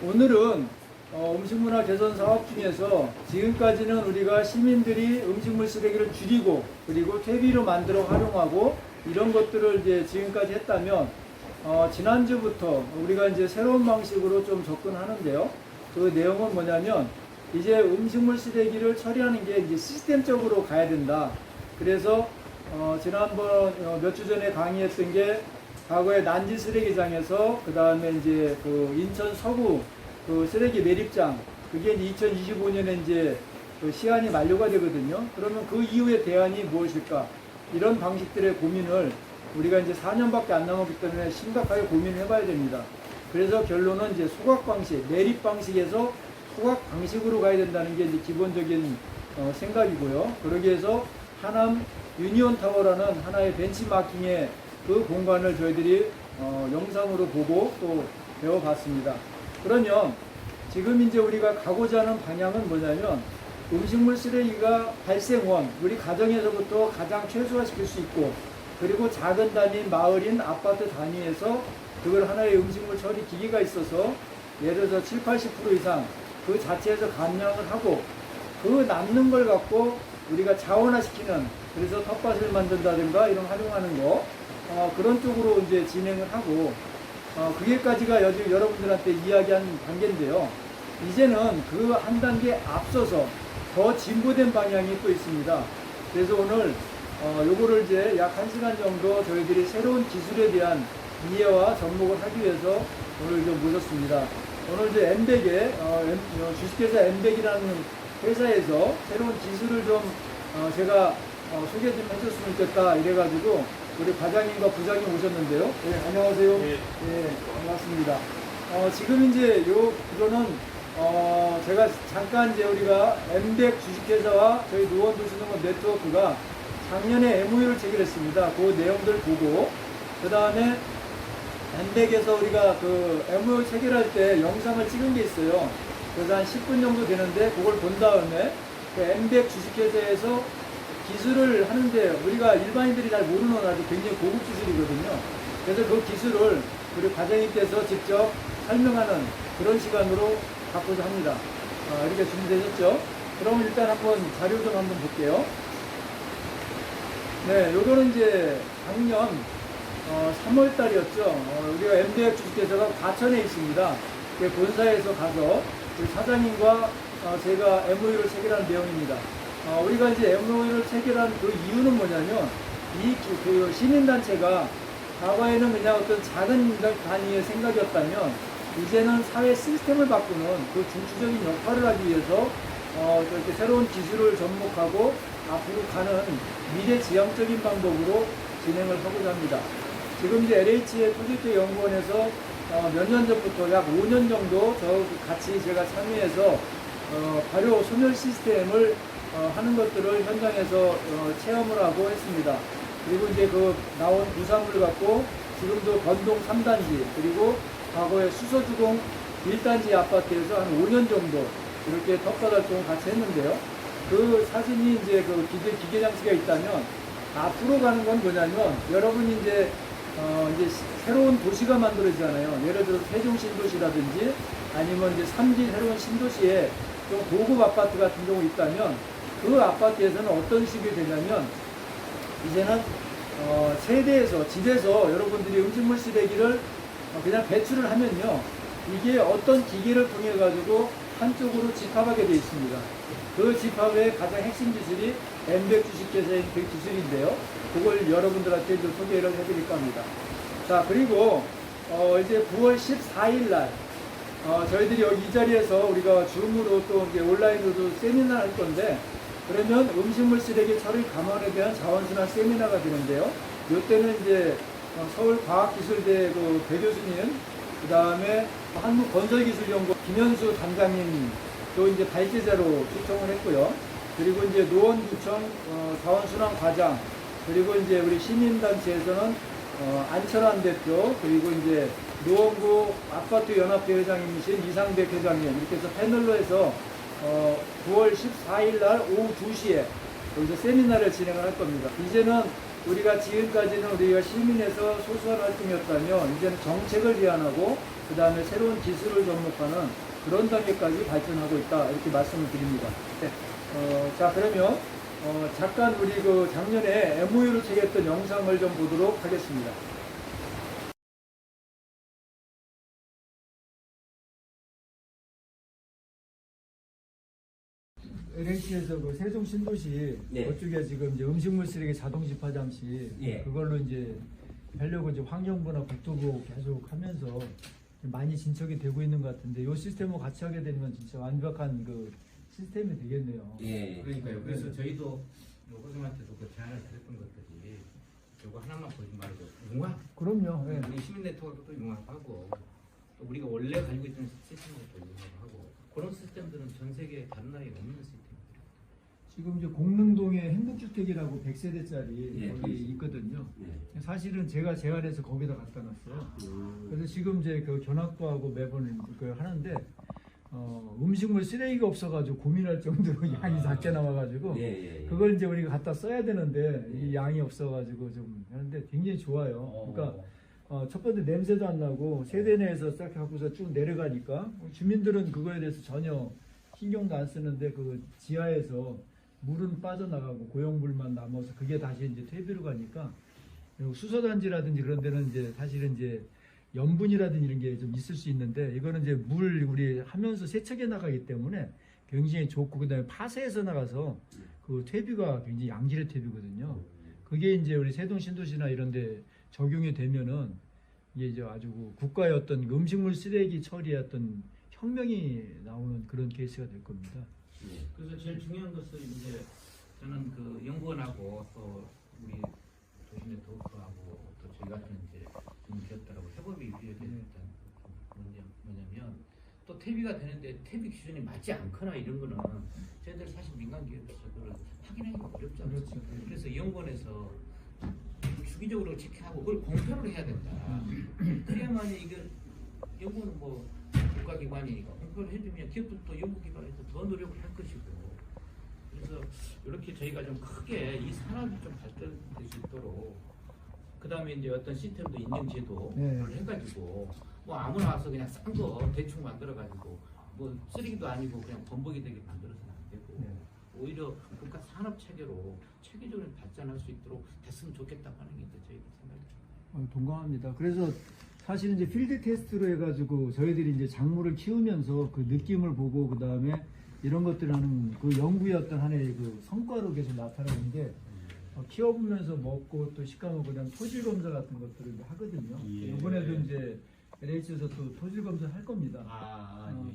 오늘은 음식문화 개선 사업 중에서 지금까지는 우리가 시민들이 음식물 쓰레기를 줄이고 그리고 퇴비로 만들어 활용하고 이런 것들을 이제 지금까지 했다면 지난주부터 우리가 이제 새로운 방식으로 좀 접근하는데요. 그 내용은 뭐냐면 이제 음식물 쓰레기를 처리하는 게 이제 시스템적으로 가야 된다. 그래서 지난번 몇 주 전에 강의했던 게 과거에 난지 쓰레기장에서 그 다음에 이제 그 인천 서구 그 쓰레기 매립장 그게 2025년에 이제 그 시한이 만료가 되거든요. 그러면 그 이후의 대안이 무엇일까? 이런 방식들의 고민을 우리가 이제 4년밖에 안 남았기 때문에 심각하게 고민을 해봐야 됩니다. 그래서 결론은 이제 소각 방식, 매립 방식에서 소각 방식으로 가야 된다는 게 이제 기본적인 생각이고요. 그러기 위해서 하남 유니온 타워라는 하나의 벤치마킹의 그 공간을 저희들이 영상으로 보고 또 배워봤습니다. 그러면 지금 이제 우리가 가고자 하는 방향은 뭐냐면 음식물 쓰레기가 발생원, 우리 가정에서부터 가장 최소화시킬 수 있고 그리고 작은 단위인 마을인 아파트 단위에서 그걸 하나의 음식물 처리 기기가 있어서 예를 들어서 7, 80% 이상 그 자체에서 감량을 하고 그 남는 걸 갖고 우리가 자원화시키는 그래서 텃밭을 만든다든가 이런 활용하는 거 그런 쪽으로 이제 진행을 하고 그게까지가 여러분들한테 이야기한 단계인데요. 이제는 그 한 단계 앞서서 더 진보된 방향이 또 있습니다. 그래서 오늘 요거를 이제 약 1시간 정도 저희들이 새로운 기술에 대한 이해와 접목을 하기 위해서 오늘 좀 모셨습니다. 오늘 이제 엠백의 주식회사 엠백이라는 회사에서 새로운 기술을 좀 제가 소개 좀 해줬으면 좋겠다 이래가지고 우리 과장님과 부장님 오셨는데요. 네, 안녕하세요. 네, 반갑습니다. 지금 이제 이거는 제가 잠깐 이제 우리가 엠백 주식회사와 저희 노원도시농업 네트워크가 작년에 MOU를 체결했습니다. 그 내용들 보고 그 다음에 엠백에서 우리가 그 MOU 체결할 때 영상을 찍은 게 있어요. 그래서 한 10분 정도 되는데 그걸 본 다음에 그 엠백 주식회사에서 기술을 하는데 우리가 일반인들이 잘 모르는 아주 굉장히 고급 기술이거든요. 그래서 그 기술을 우리 과장님께서 직접 설명하는 그런 시간으로 갖고자 합니다. 이렇게 준비되셨죠? 그럼 일단 한번 자료 좀 한번 볼게요. 네, 요거는 이제 작년 3월 달이었죠. 우리가 MDF 주식회사가 과천에 있습니다. 본사에서 가서 우리 사장님과 제가 MOU를 체결한 내용입니다. 우리가 이제 MOU를 체결한 그 이유는 뭐냐면 그 시민단체가 과거에는 그냥 어떤 작은 단위의 생각이었다면 이제는 사회 시스템을 바꾸는 그 중추적인 역할을 하기 위해서 이렇게 새로운 기술을 접목하고 앞으로 가는 미래지향적인 방법으로 진행을 하고자 합니다. 지금 이제 LH의 프로젝트 연구원에서 몇 년 전부터 약 5년 정도 같이 제가 참여해서 발효 소멸 시스템을 하는 것들을 현장에서 체험을 하고 했습니다. 그리고 이제 그 나온 부산물을 갖고 지금도 건동 3단지 그리고 과거에 수서주공 1단지 아파트에서 한 5년 정도 이렇게 텃밭 활동을 같이 했는데요. 그 사진이 이제 그 기계 장치가 있다면 앞으로 가는 건 뭐냐면 여러분이 이제 새로운 도시가 만들어지잖아요. 예를 들어 세종 신도시라든지 아니면 이제 3기 새로운 신도시에 좀 고급 아파트 같은 경우 있다면 그 아파트에서는 어떤 식이 되냐면 이제는 세대에서 집에서 여러분들이 음식물 쓰레기를 그냥 배출을 하면요 이게 어떤 기계를 통해 가지고 한쪽으로 집합하게 되어 있습니다. 그 집합의 가장 핵심 기술이 엠백 주식회사의 그 기술인데요. 그걸 여러분들한테 좀 소개를 해드릴까 합니다. 자, 그리고 이제 9월 14일 날 저희들이 여기 이 자리에서 우리가 줌으로 또 이제 온라인으로도 세미나를 할 건데 그러면 음식물 쓰레기 처리 감원에 대한 자원순환 세미나가 되는데요. 이때는 이제 서울과학기술대 그 배 교수님, 그 다음에 한국건설기술연구원 김현수 단장님 또 이제 발제자로 초청을 했고요. 그리고 이제 노원구청 자원순환 과장, 그리고 이제 우리 시민단체에서는 안철환 대표, 그리고 이제 노원구 아파트 연합회 회장님이신 이상백 회장님 이렇게 해서 패널로 해서 9월 14일 날 오후 2시에 여기서 세미나를 진행을 할 겁니다. 이제는 우리가 지금까지는 우리가 시민에서 소소한 활동이었다면 이제는 정책을 제안하고 그 다음에 새로운 기술을 접목하는 그런 단계까지 발전하고 있다 이렇게 말씀을 드립니다. 네. 자 그러면 잠깐 우리 그 작년에 MOU를 체결했던 영상을 좀 보도록 하겠습니다. LH에서 그 세종 신도시 네. 그쪽에 지금 이제 음식물 쓰레기 자동 집화 장치 예. 그걸로 이제 하려고 이제 환경부나 국토부 계속 하면서 많이 진척이 되고 있는 것 같은데 이 시스템을 같이 하게 되면 진짜 완벽한 그 시스템이 되겠네요. 예. 그러니까요. 그래서 저희도 호성한테도 그 제안을 드렸던 것들이 요거 하나만 보지 말고 융합. 그럼요. 예. 우리 시민 네트워크도 융합하고 또 우리가 원래 가지고 있던 시스템도 융합하고 그런 시스템들은 전 세계 다른 나라에 없는 시스템들이에요. 지금 이제 공릉동에 행복주택이라고 100세대짜리 예, 거기 그렇죠. 있거든요. 네. 사실은 제가 제안해서 거기다 갖다 놨어요. 그래서 지금 이제 그 견학부하고 매번 그 하는데 음식물 쓰레기가 없어가지고 고민할 정도로 양이 작게 나와가지고 예. 그걸 이제 우리가 갖다 써야 되는데 이 양이 없어가지고 좀 하는데 굉장히 좋아요. 그러니까 첫 번째 냄새도 안 나고 세대 내에서 싹 갖고서 쭉 내려가니까 주민들은 그거에 대해서 전혀 신경도 안 쓰는데 그 지하에서 물은 빠져나가고 고용물만 남아서 그게 다시 이제 퇴비로 가니까 그리고 수소단지라든지 그런 데는 이제 사실은 이제 염분이라든지 이런 게 좀 있을 수 있는데 이거는 이제 물 우리 하면서 세척해 나가기 때문에 굉장히 좋고 그다음에 파쇄해서 나가서 그 퇴비가 굉장히 양질의 퇴비거든요. 그게 이제 우리 세동 신도시나 이런 데 적용이 되면은 이게 이제 아주 국가의 어떤 음식물 쓰레기 처리의 어떤 혁명이 나오는 그런 케이스가 될 겁니다. 그래서 제일 중요한 것은 이제 저는 그 연구원하고 또 우리 도시 네트워크하고 또 저희 같은 이제 기업들하고 협업이 이루어졌던 뭐냐면 또 퇴비가 되는데 퇴비 기준이 맞지 않거나 이런 거는 저희들 사실 민간 기업에서 그걸 확인하기가 어렵지 않습니까? 그렇죠. 그래서 연구원에서 주기적으로 체크하고 그걸 공표를 해야 된다. 그래야만 이게 연구는 뭐 국가기관이니까 공표를 해주면 기업들도 연구기관에서 더 노력을 할 것이고 그래서 이렇게 저희가 좀 크게 이 산업이 좀 발전될 수 있도록 그 다음에 이제 어떤 시스템도 인증제도를 해가지고 뭐 아무나 와서 그냥 싼 거 대충 만들어가지고 뭐 쓰레기도 아니고 그냥 범벅이 되게 만들어서는 안 되고 오히려 국가 산업 체계로 체계적으로 발전할 수 있도록 됐으면 좋겠다고 하는 게 이제 저희들 생각입니다. 동감합니다. 그래서 사실 이제 필드 테스트로 해가지고 저희들이 이제 작물을 키우면서 그 느낌을 보고 그 다음에 이런 것들을 하는 그 연구의 어떤 하나의 그 성과로 계속 나타나는 게 키워보면서 먹고 또 식감을 그다음 토질 검사 같은 것들을 하거든요. 이번에도 이제 LH에서 또 토질 검사 할 겁니다.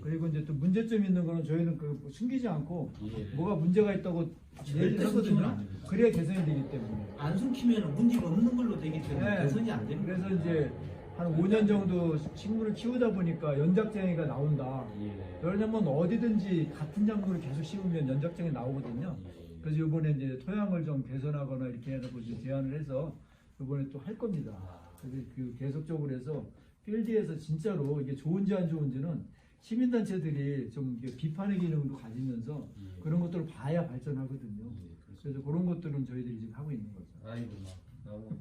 그리고 이제 또 문제점 있는 거는 저희는 그 숨기지 않고 뭐가 문제가 있다고 얘기를 하거든요. 그래야 개선이 되기 때문에. 안 숨기면 문제가 없는 걸로 되기 때문에 개선이 안 되는 그래서 이제 한 5년 정도 식물을 키우다 보니까 연작장애가 나온다. 왜냐면 어디든지 같은 작물을 계속 심으면 연작장애 나오거든요. 그래서 이번에 이제 토양을 좀 개선하거나 이렇게 해서 이제 제안을 해서 이번에 또 할 겁니다. 그래서 그 계속적으로 해서 필드에서 진짜로 이게 좋은지 안 좋은지는 시민단체들이 좀 비판의 기능도 가지면서 그런 것들을 봐야 발전하거든요. 그래서 그런 것들은 저희들이 지금 하고 있는 거죠. 아이고 너무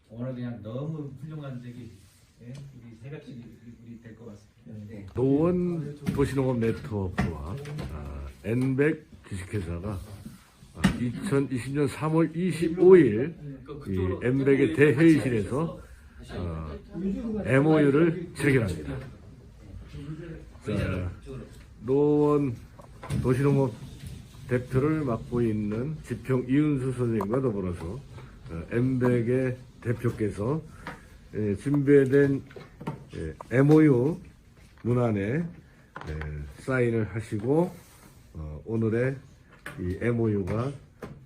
오늘 그냥 너무 훌륭한 저기 우리 새각시 우리 될 것 같습니다. 노원 도시농업 네트워크와 N백 주식회사가 2020년 3월 25일 이 N백의 대회의실에서 MOU를 체결합니다. 자, 노원 도시농업 대표를 맡고 있는 지평 이은수 선생님과 더불어서 N백의 대표께서 준비된 MOU 문안에 사인을 하시고 오늘의 이 MOU가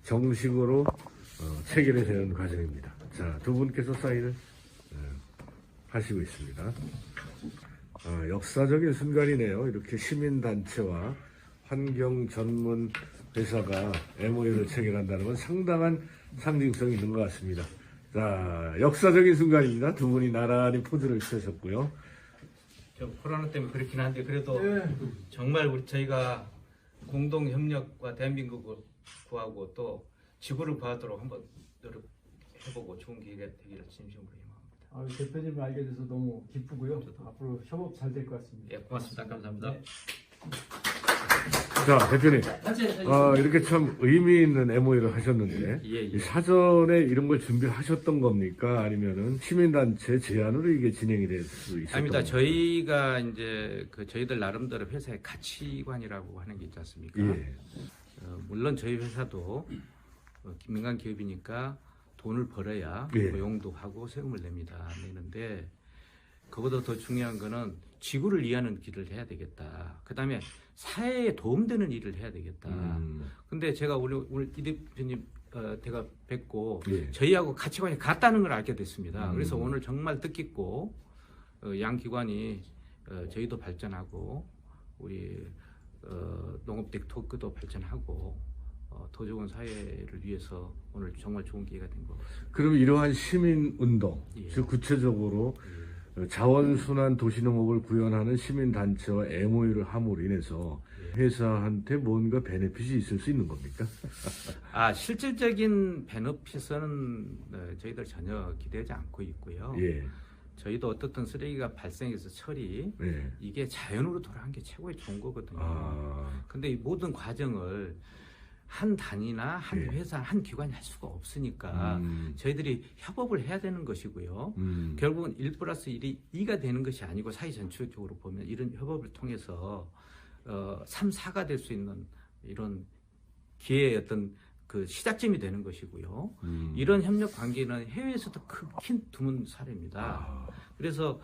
정식으로 체결이 되는 과정입니다. 자, 두 분께서 사인을 하시고 있습니다. 역사적인 순간이네요. 이렇게 시민단체와 환경 전문 회사가 MOU를 체결한다는 건 상당한 상징성이 있는 것 같습니다. 자, 역사적인 순간입니다. 두 분이 나란히 포즈를 취하셨고요. 저 코로나 때문에 그렇긴 한데 그래도 정말 우리 저희가 공동 협력과 대한민국을 구하고 또 지구를 구하도록 한번 노력해보고 좋은 기회가 되기를 진심으로 희망합니다. 대표님을 알게 돼서 너무 기쁘고요. 앞으로 협업 잘 될 것 같습니다. 예, 고맙습니다. 감사합니다. 네. 자, 대표님. 이렇게 참 의미 있는 MOU를 하셨는데, 예. 이 사전에 이런 걸 준비하셨던 겁니까? 아니면은 시민단체 제안으로 이게 진행이 될 수 있었던 아닙니다. 겁니까? 저희가 이제 저희들 나름대로 회사의 가치관이라고 하는 게 있지 않습니까? 예. 물론 저희 회사도 민간 기업이니까 돈을 벌어야 예. 고용도 하고 세금을 내는데 그보다 더 중요한 거는 지구를 위하는 길을 해야 되겠다. 그 다음에 사회에 도움되는 일을 해야 되겠다. 근데 제가 오늘 이 대표님 제가 뵙고 예. 저희하고 가치관이 같다는 걸 알게 됐습니다. 그래서 오늘 정말 뜻깊고 양 기관이 저희도 발전하고 우리 농업 네트워크도 발전하고 더 좋은 사회를 위해서 오늘 정말 좋은 기회가 된 것 같습니다. 그럼 이러한 시민운동, 예. 즉 구체적으로 자원순환 도시농업을 구현하는 시민단체와 MOU를 함으로 인해서 회사한테 뭔가 베네핏이 있을 수 있는 겁니까? 실질적인 베너핏은 저희들 전혀 기대하지 않고 있고요. 예. 저희도 어떻든 쓰레기가 발생해서 처리 예. 이게 자연으로 돌아간 게 최고의 좋은 거거든요. 근데 이 모든 과정을 한 단위나 한 예. 회사, 한 기관이 할 수가 없으니까 저희들이 협업을 해야 되는 것이고요. 결국은 1+1이 2가 되는 것이 아니고 사회 전체적으로 보면 이런 협업을 통해서 3, 4가 될 수 있는 이런 기회의 어떤 그 시작점이 되는 것이고요. 이런 협력 관계는 해외에서도 큰 드문 사례입니다. 그래서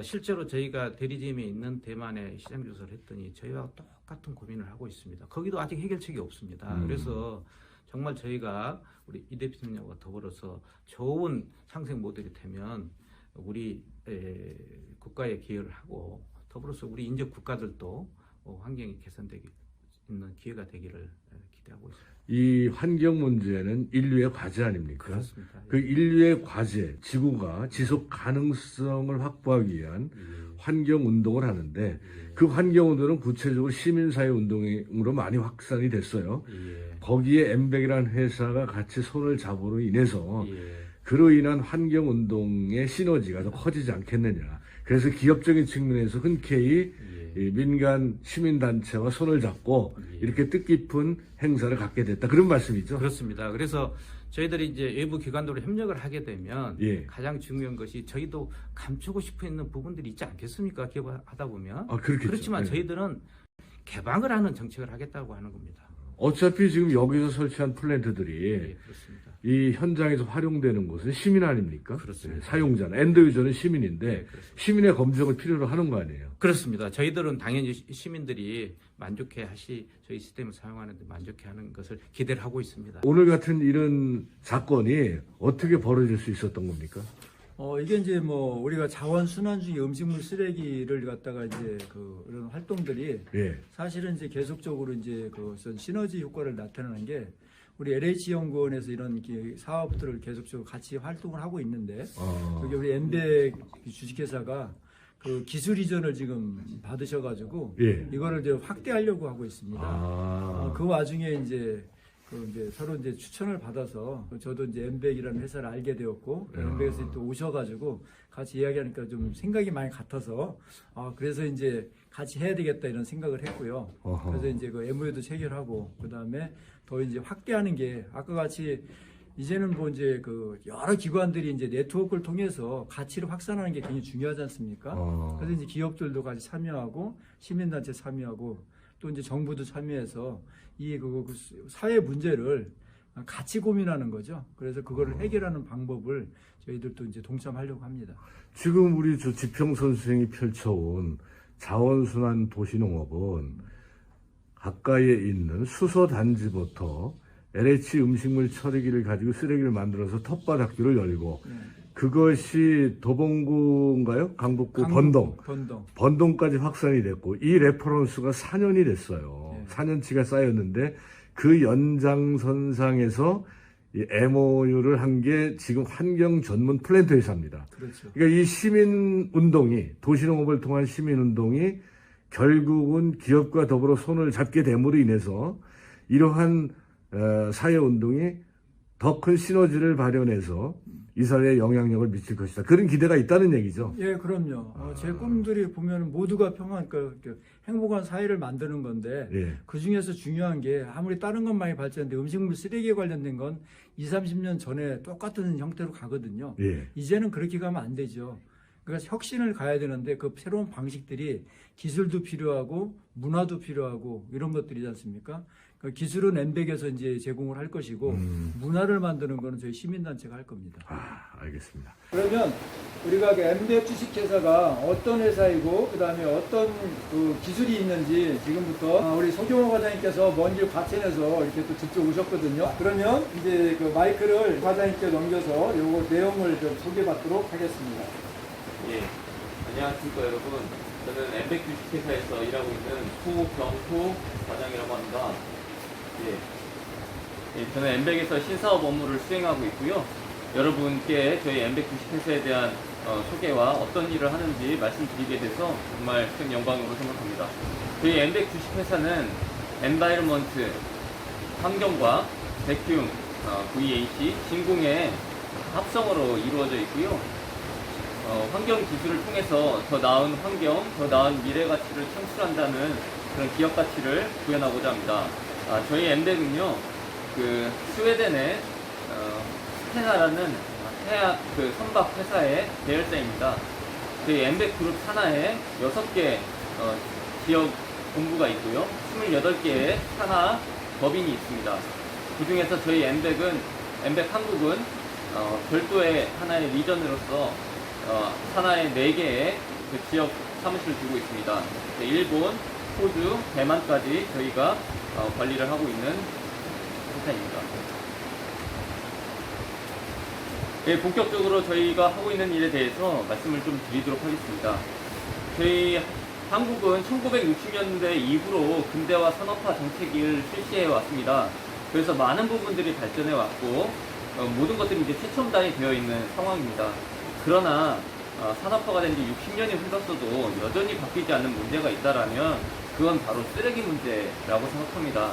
실제로 저희가 대리점에 있는 대만에 시장 조사를 했더니 저희와 똑같은 고민을 하고 있습니다. 거기도 아직 해결책이 없습니다. 그래서 정말 저희가 우리 이 대표님과 더불어서 좋은 상생 모델이 되면 우리 국가에 기여를 하고 더불어서 우리 인접 국가들도 환경이 개선되기 있는 기회가 되기를 기대하고 있습니다. 이 환경 문제는 인류의 과제 아닙니까? 그렇습니다. 그 인류의 과제, 지구가 지속 가능성을 확보하기 위한 환경 운동을 하는데 그 환경 운동은 구체적으로 시민사회 운동으로 많이 확산이 됐어요. 거기에 엠백이라는 회사가 같이 손을 잡으로 인해서 그로 인한 환경 운동의 시너지가 더 커지지 않겠느냐. 그래서 기업적인 측면에서 흔쾌히 이 민간 시민단체와 손을 잡고 이렇게 뜻깊은 행사를 갖게 됐다. 그런 말씀이죠? 그렇습니다. 그래서 저희들이 이제 외부 기관들로 협력을 하게 되면 예. 가장 중요한 것이 저희도 감추고 싶어 있는 부분들이 있지 않겠습니까? 기업을 하다 보면. 그렇겠죠. 그렇지만 네. 저희들은 개방을 하는 정책을 하겠다고 하는 겁니다. 어차피 지금 여기서 설치한 플랜트들이 예, 그렇습니다. 이 현장에서 활용되는 것은 시민 아닙니까? 그렇습니다. 사용자는 엔드 유저는 시민인데 네, 그렇습니다. 시민의 검증을 필요로 하는 거 아니에요? 그렇습니다. 저희들은 당연히 시민들이 저희 시스템을 사용하는데 만족해하는 것을 기대를 하고 있습니다. 오늘 같은 이런 사건이 어떻게 벌어질 수 있었던 겁니까? 이게 이제 우리가 자원 순환 중에 음식물 쓰레기를 갖다가 이제 이런 활동들이 예. 사실은 이제 계속적으로 이제 어떤 시너지 효과를 나타내는 게 우리 LH 연구원에서 이런 사업들을 계속적으로 같이 활동을 하고 있는데 여기 우리 엠백 주식회사가 그 기술 이전을 지금 받으셔가지고 예. 이거를 이제 확대하려고 하고 있습니다. 그 와중에 이제 서로 이제 추천을 받아서 저도 이제 엠백이라는 회사를 알게 되었고 엠백에서 또 오셔가지고 같이 이야기하니까 좀 생각이 많이 같아서 그래서 이제 같이 해야 되겠다 이런 생각을 했고요. 그래서 이제 그 MOU도 체결하고 그 다음에 더 이제 확대하는 게 아까 같이 이제는 이제 여러 기관들이 이제 네트워크를 통해서 가치를 확산하는 게 굉장히 중요하지 않습니까? 그래서 이제 기업들도 같이 참여하고 시민단체 참여하고 또 이제 정부도 참여해서 이 사회 문제를 같이 고민하는 거죠. 그래서 그거를 해결하는 방법을 저희들도 이제 동참하려고 합니다. 지금 우리 지평 선생이 펼쳐온 자원순환 도시농업은 가까이에 있는 수소단지부터 LH 음식물 처리기를 가지고 쓰레기를 만들어서 텃밭학교를 열고 그것이 도봉구인가요? 강북구 번동까지 확산이 됐고 이 레퍼런스가 4년이 됐어요. 4년치가 쌓였는데 그 연장선상에서 이 MOU를 한 게 지금 환경 전문 플랜트 회사입니다. 그렇죠. 그러니까 이 시민운동이 도시농업을 통한 시민운동이 결국은 기업과 더불어 손을 잡게 됨으로 인해서 이러한 사회운동이 더 큰 시너지를 발현해서 이 사회에 영향력을 미칠 것이다. 그런 기대가 있다는 얘기죠. 예, 그럼요. 제 꿈들이 보면 모두가 행복한 사회를 만드는 건데 예. 그 중에서 중요한 게 아무리 다른 건 많이 발전했는데 음식물 쓰레기에 관련된 건 20, 30년 전에 똑같은 형태로 가거든요. 예. 이제는 그렇게 가면 안 되죠. 그러니까 혁신을 가야 되는데 그 새로운 방식들이 기술도 필요하고 문화도 필요하고 이런 것들이지 않습니까? 그 기술은 엠백에서 이제 제공을 할 것이고 문화를 만드는 거는 저희 시민단체가 할 겁니다. 알겠습니다. 그러면 우리가 그 엠백 주식회사가 어떤 회사이고 그다음에 어떤 그 기술이 있는지 지금부터 우리 소경호 과장님께서 먼 길 과천에서 이렇게 또 직접 오셨거든요. 그러면 이제 그 마이크를 과장님께 넘겨서 요거 내용을 좀 소개받도록 하겠습니다. 예, 안녕하십니까 여러분. 저는 엠백 주식회사에서 일하고 있는 소경호 과장이라고 합니다. 예, 저는 엠백에서 신사업 업무를 수행하고 있고요. 여러분께 저희 엠백 주식회사에 대한 소개와 어떤 일을 하는지 말씀드리게 돼서 정말 큰 영광으로 생각합니다. 저희 엠백 주식회사는 엔바이러먼트, 환경과 백큐, VAC, 진공의 합성으로 이루어져 있고요. 환경 기술을 통해서 더 나은 환경, 더 나은 미래 가치를 창출한다는 그런 기업 가치를 구현하고자 합니다. 저희 엠백은요, 그 스웨덴의 스테나라는 해약 그 선박 회사의 계열사입니다. 저희 엠백 그룹 산하에 6개 지역 본부가 있고요, 28개의 산하 법인이 있습니다. 그 중에서 저희 엠백 한국은 별도의 하나의 리전으로서 산하의 4개의 그 지역 사무실을 두고 있습니다. 일본, 호주, 대만까지 저희가 관리를 하고 있는 회사입니다. 예, 본격적으로 저희가 하고 있는 일에 대해서 말씀을 좀 드리도록 하겠습니다. 저희 한국은 1960년대 이후로 근대화 산업화 정책을 실시해 왔습니다. 그래서 많은 부분들이 발전해 왔고 모든 것들이 이제 최첨단이 되어 있는 상황입니다. 그러나 산업화가 된 지 60년이 흘렀어도 여전히 바뀌지 않는 문제가 있다라면 그건 바로 쓰레기 문제라고 생각합니다.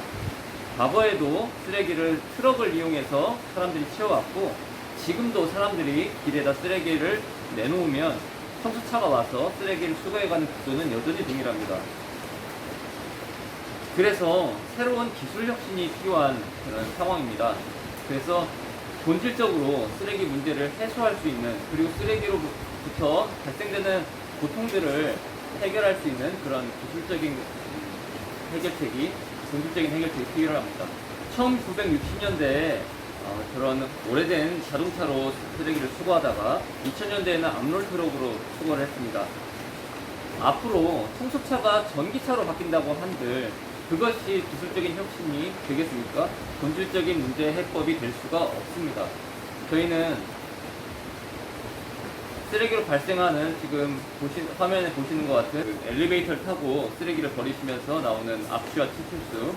과거에도 쓰레기를 트럭을 이용해서 사람들이 치워왔고 지금도 사람들이 길에다 쓰레기를 내놓으면 청소차가 와서 쓰레기를 수거해가는 구조는 여전히 동일합니다. 그래서 새로운 기술 혁신이 필요한 그런 상황입니다. 그래서 본질적으로 쓰레기 문제를 해소할 수 있는, 그리고 쓰레기로부터 발생되는 고통들을 해결할 수 있는 그런 기술적인 해결책이, 본질적인 해결책이 필요합니다. 1960년대에 그런 오래된 자동차로 쓰레기를 수거하다가 2000년대에는 압롤 트럭으로 수거를 했습니다. 앞으로 청소차가 전기차로 바뀐다고 한들 그것이 기술적인 혁신이 되겠습니까? 본질적인 문제 해법이 될 수가 없습니다. 저희는 쓰레기로 발생하는, 지금 화면에 보시는 것 같은 그 엘리베이터를 타고 쓰레기를 버리시면서 나오는 악취와 침투수,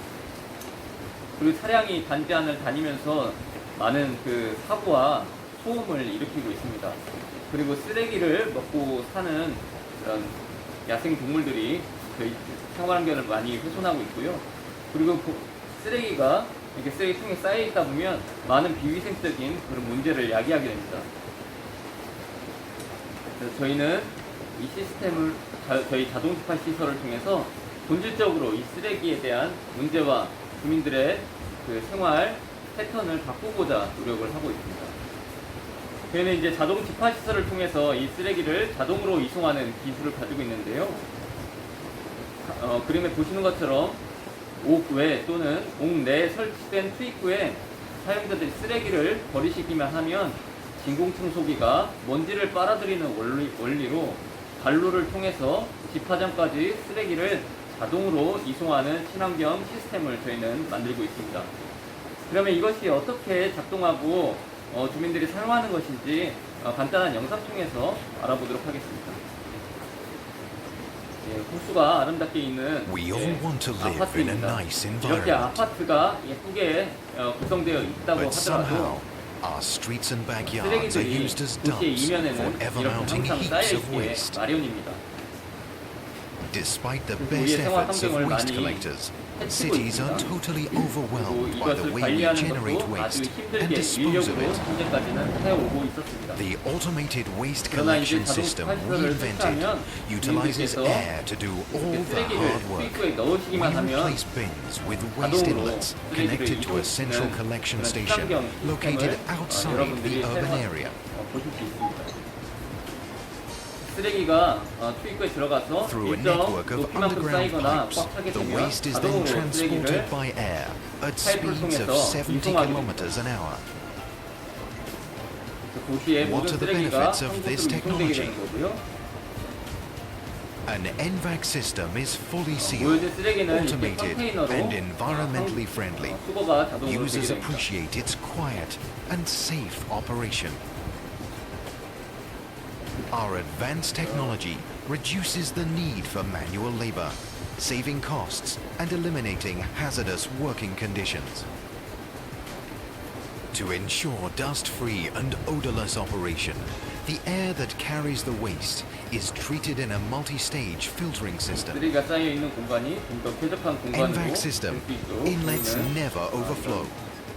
그리고 차량이 단지 안을 다니면서 많은 그 사고와 소음을 일으키고 있습니다. 그리고 쓰레기를 먹고 사는 그런 야생 동물들이 저희 생활환경을 많이 훼손하고 있고요. 그리고 쓰레기가 이렇게 쓰레기통에 쌓여 있다 보면 많은 비위생적인 그런 문제를 야기하게 됩니다. 그래서 저희는 이 시스템을, 저희 자동 집합 시설을 통해서 본질적으로 이 쓰레기에 대한 문제와 주민들의 그 생활 패턴을 바꾸고자 노력을 하고 있습니다. 저희는 이제 자동 집합 시설을 통해서 이 쓰레기를 자동으로 이송하는 기술을 가지고 있는데요. 그림에 보시는 것처럼 옥 외 또는 옥 내에 설치된 투입구에 사용자들이 쓰레기를 버리시기만 하면 진공청소기가 먼지를 빨아들이는 원리로 관로를 통해서 집화장까지 쓰레기를 자동으로 이송하는 친환경 시스템을 저희는 만들고 있습니다. 그러면 이것이 어떻게 작동하고 주민들이 사용하는 것인지 간단한 영상 통해서 알아보도록 하겠습니다. 예, 호수가 아름답게 있는 아파트입니다. 이렇게 아파트가 예쁘게 구성되어 있다고 하더라도 쓰레기들이 도시의 이면에는 이렇게 항상 쌓여있기에 마련입니다. Despite the 그리고 best 우리의 생활 efforts of 환경을 waste 많이 collectors, 해치고 cities are 있습니다. totally 그리고 overwhelmed by the 이것을 way we 관리하는 generate 것도 아주 waste and 힘들게 dispose of 인력으로 it. 현재까지는 해오고 있었습니다. The automated waste 그러나 이제 collection system 자동 we 시설을 invented 설치하면 utilizes 주민들께서 air to do all the 쓰레기를 hard work. 수입구에 We 넣으시기만 하면 replace bins with waste 자동으로 inlets 쓰레기를 connected to a central 이동시키는 collection 그런 station 친환경 located 시스템을 outside 여러분들이 the urban area. 보실 수 있습니다. 쓰레기가 투입구에 들어가서 Through a 일정 network of 높이만큼 underground 쌓이거나 pipes, 꽉 차게 the 되면 waste is then 자동으로 transported 쓰레기를 by air at 파이프를 speeds of 통해서 70 이송하게 kilometers an hour. 도시의 What 모든 are the 쓰레기가 benefits 한 of 곳으로 this 이송되게 technology? 되는 거고요. An NVAC system is fully sealed, 모여진 쓰레기는 이렇게 automated, 컨테이너로 and environmentally friendly. 수거가 자동으로 되게 Users 됩니다. appreciate its quiet and safe operation. Our advanced technology reduces the need for manual labor, saving costs and eliminating hazardous working conditions. To ensure dust-free and odorless operation, the air that carries the waste is treated in a multi-stage filtering system. 쓰레기가 쌓여 있는 공간이 좀 더 쾌적한 공간으로 NVAC 될 system, 수 있도록 inlets 저희는 never overflow.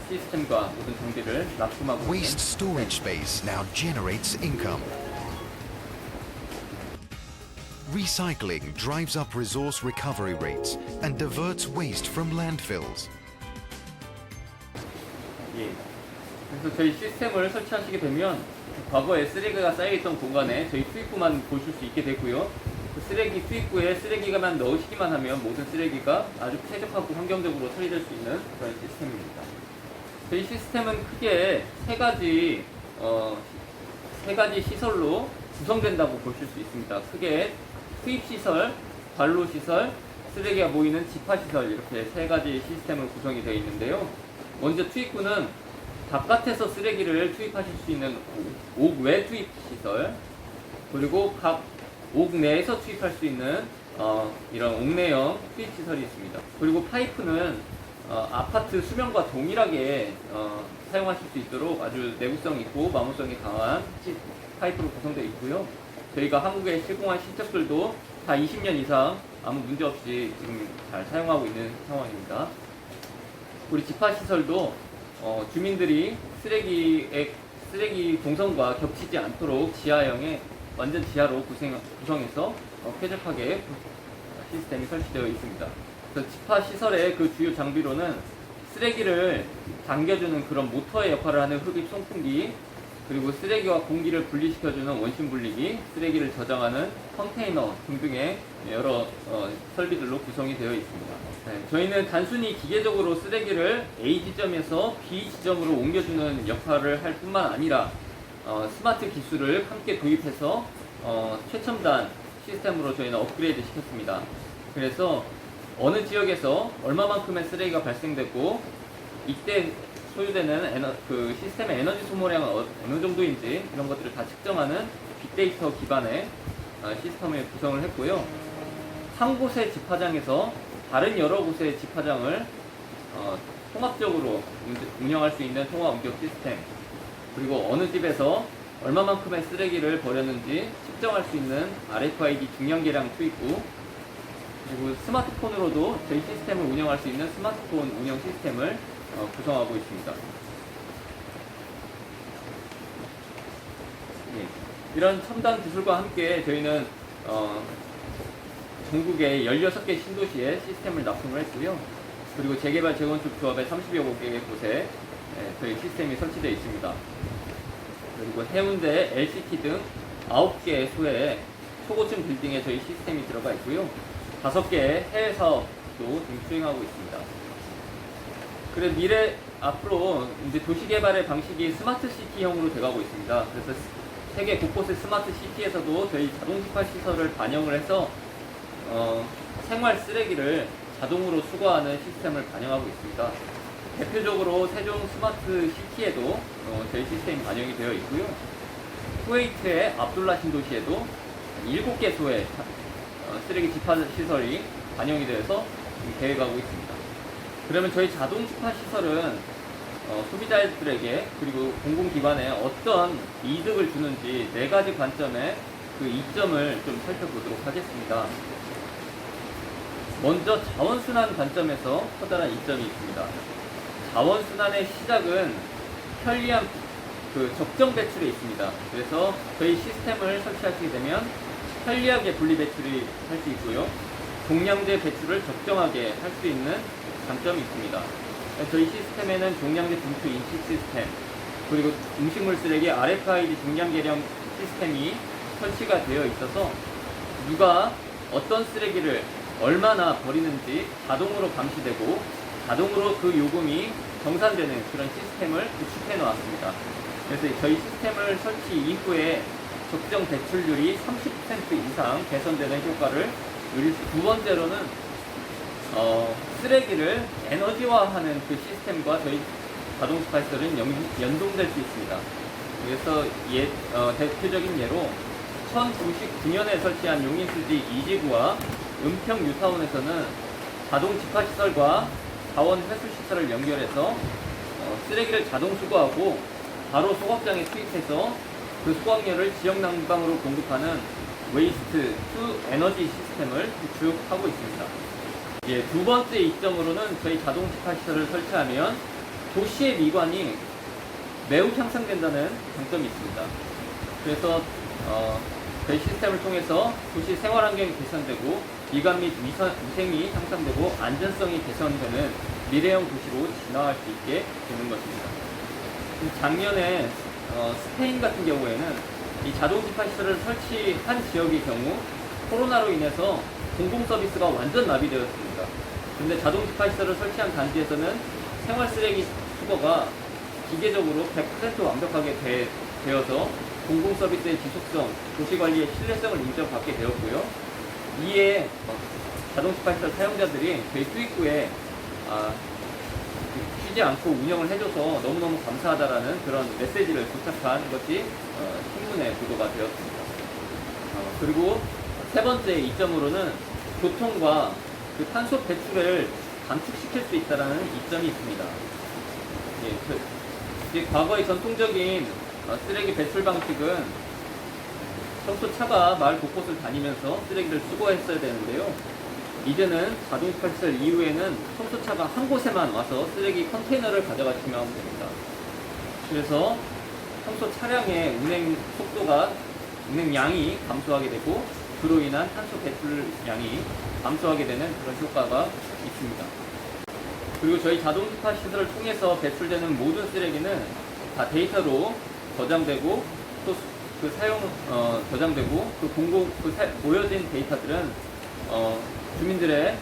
시스템과 모든 장비를 납품하고 Waste storage space now generates income. Recycling drives up resource recovery rates and diverts waste from landfills. 예. 그래서 저희 시스템을 설치하시게 되면 과거에 쓰레기가 쌓여있던 공간에 저희 투입구만 보실 수 있게 되고요. 그 쓰레기 투입구에 쓰레기가만 넣으시기만 하면 모든 쓰레기가 아주 쾌적하고 환경적으로 처리될 수 있는 그런 시스템입니다. 저희 시스템은 크게 세 가지 시설로 구성된다고 보실 수 있습니다. 크게 투입시설, 관로시설, 쓰레기가 모이는 집합시설 이렇게 세 가지 시스템으로 구성이 되어 있는데요. 먼저 투입구는 바깥에서 쓰레기를 투입하실 수 있는 옥외 투입시설, 그리고 각 옥 내에서 투입할 수 있는 이런 옥내형 투입시설이 있습니다. 그리고 파이프는 아파트 수면과 동일하게 사용하실 수 있도록 아주 내구성 있고 마모성이 강한 파이프로 구성되어 있고요. 저희가 한국에 시공한 신척들도 다 20년 이상 아무 문제 없이 지금 잘 사용하고 있는 상황입니다. 우리 집합시설도 주민들이 쓰레기 동선과 겹치지 않도록 지하형의 완전 지하로 구성해서 쾌적하게 시스템이 설치되어 있습니다. 그래서 집합시설의 그 주요 장비로는 쓰레기를 당겨주는 그런 모터의 역할을 하는 흡입 송풍기, 그리고 쓰레기와 공기를 분리시켜주는 원심 분리기, 쓰레기를 저장하는 컨테이너 등등의 여러 설비들로 구성이 되어 있습니다. 네, 저희는 단순히 기계적으로 쓰레기를 A 지점에서 B 지점으로 옮겨주는 역할을 할 뿐만 아니라 스마트 기술을 함께 도입해서 최첨단 시스템으로 저희는 업그레이드 시켰습니다. 그래서 어느 지역에서 얼마만큼의 쓰레기가 발생됐고 이때 소유되는 그 시스템의 에너지 소모량은 어느 정도인지 이런 것들을 다 측정하는 빅데이터 기반의 시스템을 구성을 했고요. 한 곳의 집화장에서 다른 여러 곳의 집화장을 통합적으로 운영할 수 있는 통합 응격 시스템, 그리고 어느 집에서 얼마만큼의 쓰레기를 버렸는지 측정할 수 있는 RFID 중량계량 투입구, 그리고 스마트폰으로도 저희 시스템을 운영할 수 있는 스마트폰 운영 시스템을 구성하고 있습니다. 예, 이런 첨단 기술과 함께 저희는 전국의 16개 신도시에 시스템을 납품을 했고요. 그리고 재개발 재건축 조합의 30여 개의 곳에 저희 시스템이 설치되어 있습니다. 그리고 해운대, LCT 등 9개의 소의 초고층 빌딩에 저희 시스템이 들어가 있고요. 5개의 해외 사업도 지금 수행하고 있습니다. 그래 미래 앞으로 이제 도시 개발의 방식이 스마트 시티형으로 돼가고 있습니다. 그래서 세계 곳곳의 스마트 시티에서도 저희 자동 집합 시설을 반영을 해서 생활 쓰레기를 자동으로 수거하는 시스템을 반영하고 있습니다. 대표적으로 세종 스마트 시티에도 저희 시스템이 반영이 되어 있고요. 쿠웨이트의 압둘라 신도시에도 7개 소의 쓰레기 집합 시설이 반영이 되어서 계획하고 있습니다. 그러면 저희 자동 집합 시설은 소비자들에게 그리고 공공기관에 어떤 이득을 주는지 4가지 관점의 그 이점을 좀 살펴보도록 하겠습니다. 먼저 자원순환 관점에서 커다란 이점이 있습니다. 자원순환의 시작은 편리한 그 적정 배출에 있습니다. 그래서 저희 시스템을 설치하시게 되면 편리하게 분리 배출이 할 수 있고요. 종량제 배출을 적정하게 할 수 있는 장점이 있습니다. 저희 시스템에는 종량제 분수 인식 시스템, 그리고 음식물 쓰레기 RFID 중량 계량 시스템이 설치가 되어 있어서 누가 어떤 쓰레기를 얼마나 버리는지 자동으로 감시되고 자동으로 그 요금이 정산되는 그런 시스템을 구축해 놓았습니다. 그래서 저희 시스템을 설치 이후에 적정 배출률이 30% 이상 개선되는 효과를 누릴 수. 두 번째로는 쓰레기를 에너지화하는 그 시스템과 저희 자동 스파이서는 연동될 수 있습니다. 그래서 대표적인 예로 1099년에 설치한 용인수지 2지구와 은평 뉴타운에서는 자동 집화시설과 자원 회수시설을 연결해서 쓰레기를 자동 수거하고 바로 소각장에 투입해서 그 소각열을 지역 난방으로 공급하는 웨이스트 투 에너지 시스템을 구축하고 있습니다. 두 번째 이점으로는 저희 자동 집화시설을 설치하면 도시의 미관이 매우 향상된다는 장점이 있습니다. 그래서 저희 시스템을 통해서 도시 생활환경이 개선되고 미관 및 위생이 향상되고 안전성이 개선되는 미래형 도시로 진화할 수 있게 되는 것입니다. 작년에 스페인 같은 경우에는 이 자동 집화시설을 설치한 지역의 경우 코로나로 인해서 공공 서비스가 완전 마비되었습니다. 그런데 자동 집화시설을 설치한 단지에서는 생활 쓰레기 수거가 기계적으로 100% 완벽하게 되어서 공공 서비스의 지속성, 도시 관리의 신뢰성을 인정받게 되었고요. 이에 자동 집화시설 사용자들이 저희 수익구에 쉬지 않고 운영을 해줘서 너무너무 감사하다라는 그런 메시지를 부착한 것이 신문에 보도가 되었습니다. 그리고 세 번째 이점으로는 교통과 그 탄소 배출을 감축시킬 수 있다는 이점이 있습니다. 과거의 전통적인 쓰레기 배출 방식은 청소차가 마을 곳곳을 다니면서 쓰레기를 수거했어야 되는데요. 이제는 자동 집화시설 이후에는 청소차가 한 곳에만 와서 쓰레기 컨테이너를 가져가시면 됩니다. 그래서 청소 차량의 운행량이 감소하게 되고 그로 인한 탄소 배출량이 감소하게 되는 그런 효과가 있습니다. 그리고 저희 자동 집화시설을 통해서 배출되는 모든 쓰레기는 다 데이터로 저장되고 또 그 저장되고 모여진 데이터들은 주민들의